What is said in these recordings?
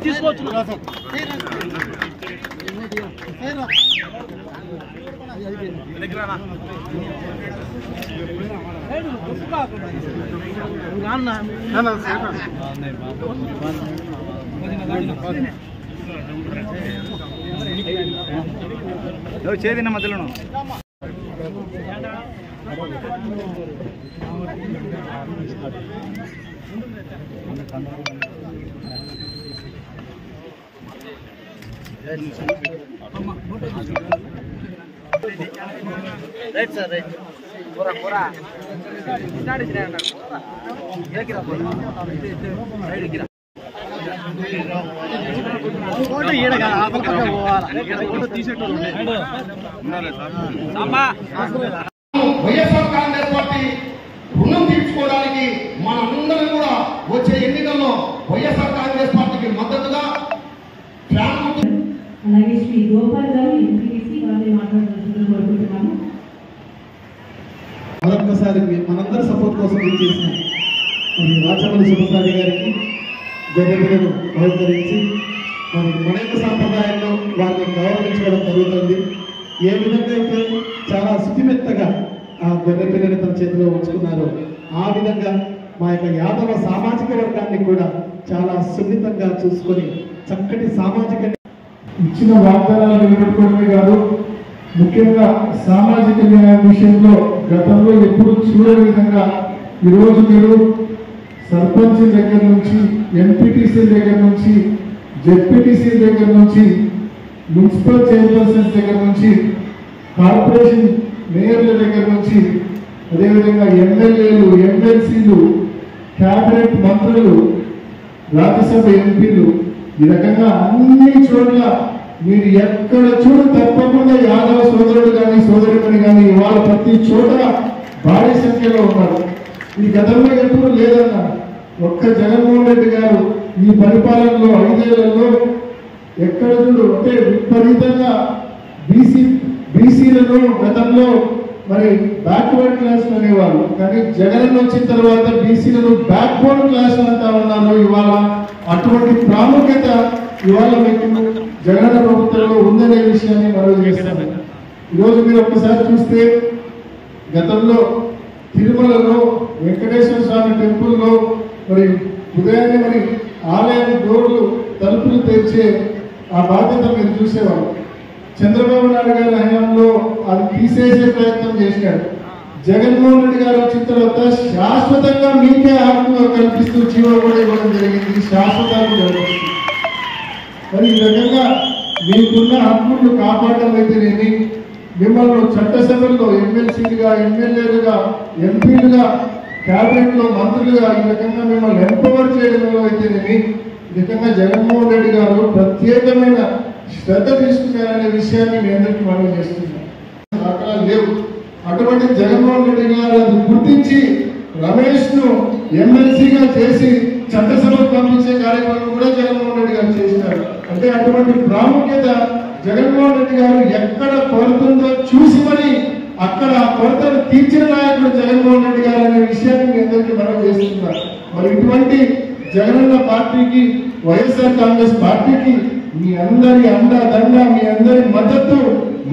తీసుకోవచ్చు చేదిన మధ్యలో right sir right పూరా పూరా వైఎస్ఆర్ కాంగ్రెస్ పార్టీ రుణం తీర్చుకోవడానికి మనందరం కూడా వచ్చే ఎన్నికల్లో వైఎస్ఆర్ కాంగ్రెస్ పార్టీకి మద్దతుగా అలాగే శ్రీ గోపాల్ గారు ఎంపీటీసీ వారిని మాట్లాడాల్సిందిగా కోరుకుంటున్నాము. మరొకసారి మనందరి సపోర్ట్ కోసం చేసిన రాచమల్లి సుబ్రసారి గారికి గొర్రెలను బహుకరించి మరి మన యొక్క సాంప్రదాయంలో వారిని గౌరవించడం జరుగుతుంది. ఏ విధంగా అయితే చాలా శుతిమెత్తగా ఆ గొర్రె పిల్లని తన చేతిలో ఉంచుకున్నారో ఆ విధంగా మా యొక్క యాదవ సామాజిక వర్గాన్ని కూడా చాలా సున్నితంగా చూసుకొని చక్కటి సామాజిక ఇచ్చిన వాగ్దానాలు నిలబెట్టుకోవడమే కాదు, ముఖ్యంగా సామాజిక న్యాయం విషయంలో గతంలో ఎప్పుడు చూడని విధంగా ఈరోజు మీరు సర్పంచ్ దగ్గర నుంచి ఎంపీటీసీ దగ్గర నుంచి జెడ్పీటీసీ దగ్గర నుంచి మున్సిపల్ చైర్పర్సన్స్ దగ్గర నుంచి కార్పొరేషన్ మేయర్ల దగ్గర నుంచి అదేవిధంగా ఎమ్మెల్యేలు ఎమ్మెల్సీలు క్యాబినెట్ మంత్రులు రాజ్యసభ ఎంపీలు ఈ రకంగా అన్ని చోట్ల మీరు ఎక్కడ చూడు తప్పకుండా యాదవ సోదరుడు కానీ సోదరుని కానీ ఇవాళ ప్రతి చోట భారీ సంఖ్యలో ఉన్నారు. ఈ గతంలో ఎప్పుడు లేదన్న ఒక్క జగన్మోహన్ రెడ్డి గారు ఈ పరిపాలనలో 5 ఏళ్లలో ఎక్కడ చూడు అంటే విపరీతంగా బీసీలను గతంలో మరి బ్యాక్వర్డ్ క్లాస్ అనేవారు, కానీ జగన్ వచ్చిన తర్వాత బీసీలను బ్యాక్వర్డ్ క్లాస్ అంటా ఉన్నారు. ఇవాళ అటువంటి ప్రాముఖ్యత ఇవాళ మీకు జగన్ ప్రభుత్వంలో ఉందనే విషయాన్ని మనం చేస్తాము. ఈరోజు మీరు ఒక్కసారి చూస్తే గతంలో తిరుమలలో వెంకటేశ్వర స్వామి టెంపుల్లో మరి ఉదయాన్నే మరి ఆలయం డోర్లు తలుపులు తెరిచే ఆ బాధ్యత మీరు చూసేవారు. చంద్రబాబు నాయుడు గారి హయాంలో అది తీసేసే ప్రయత్నం చేశాడు. జగన్మోహన్ రెడ్డి గారు వచ్చిన తర్వాత శాశ్వతంగా మీకే హక్కు కల్పిస్తూ జీవో కూడా ఇవ్వడం జరిగింది, శాశ్వతాన్ని కల్పిస్తుంది. మరి ఈ రకంగా మీకున్న హక్కులను కాపాడడం అయితేనేమి, మిమ్మల్ని చట్టసభల్లో ఎమ్మెల్సీలుగా ఎమ్మెల్యేలుగా ఎంపీలుగా క్యాబినెట్లో మంత్రులుగా ఈ రకంగా మిమ్మల్ని ఎంపవర్ చేయడంలో అయితేనేమి ఈ రకంగా జగన్మోహన్ రెడ్డి గారు ప్రత్యేకమైన శ్రద్ధ తీసుకున్నారనే విషయాన్ని మీ అందరికీ మనం చేస్తున్నాం. అక్కడ లేవు. అటువంటి జగన్మోహన్ రెడ్డి గారు అది గుర్తించి రమేష్ ను ఎమ్మెల్సీగా చేసి చట్టసభకు పంపించే కార్యక్రమం కూడా జగన్మోహన్ రెడ్డి గారు చేసినారు. అంటే అటువంటి ప్రాముఖ్యత జగన్మోహన్ రెడ్డి గారు ఎక్కడ కొరతుందో చూసి మరి అక్కడ కొరతను తీర్చిన నాయకుడు జగన్మోహన్ రెడ్డి గారు అనే విషయాన్ని మీ అందరికీ మనం చేస్తున్నారు. మరి ఇటువంటి జగనన్న పార్టీకి వైఎస్ఆర్ కాంగ్రెస్ పార్టీకి మీ అందరి అండదండ మీ అందరి మద్దతు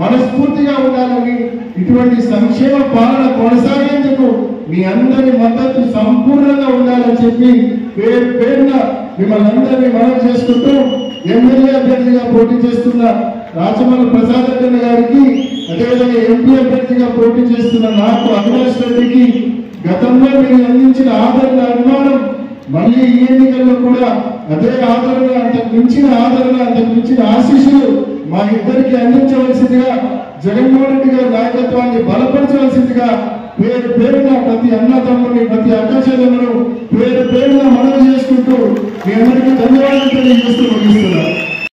మనస్ఫూర్తిగా ఉండాలని, ఇటువంటి సంక్షేమ పాలన కొనసాగేందుకు మీ అందరి మద్దతు సంపూర్ణంగా ఉండాలని చెప్పి పేరు పేరున మిమ్మల్ని అందరినీ మనం చేసుకుంటూ ఎమ్మెల్యే అభ్యర్థిగా పోటీ చేస్తున్న రాచమల్లి ప్రసాద్ రెడ్డి గారికి, అదేవిధంగా ఎంపీ అభ్యర్థిగా పోటీ చేస్తున్న నాకు అవినాష్ రెడ్డికి గతంలో మీరు అందించిన ఆదరణ అభిమానం మళ్ళీ ఈ ఎన్నికల్లో కూడా అదే ఆదరణ, అంతకు మించిన ఆదరణ, అంతకు మించిన ఆశీస్సులు మా ఇద్దరికి అందించవలసిందిగా, జగన్మోహన్ రెడ్డి గారి నాయకత్వాన్ని బలపరచవలసిందిగా పేరు పేరున ప్రతి అన్నదమ్ముని ప్రతి అక్కచెల్లెలను పేరు పేరున మనవి చేసుకుంటూ మీ అందరికీ ధన్యవాదాలు తెలియజేస్తూ ముగిస్తున్నారు.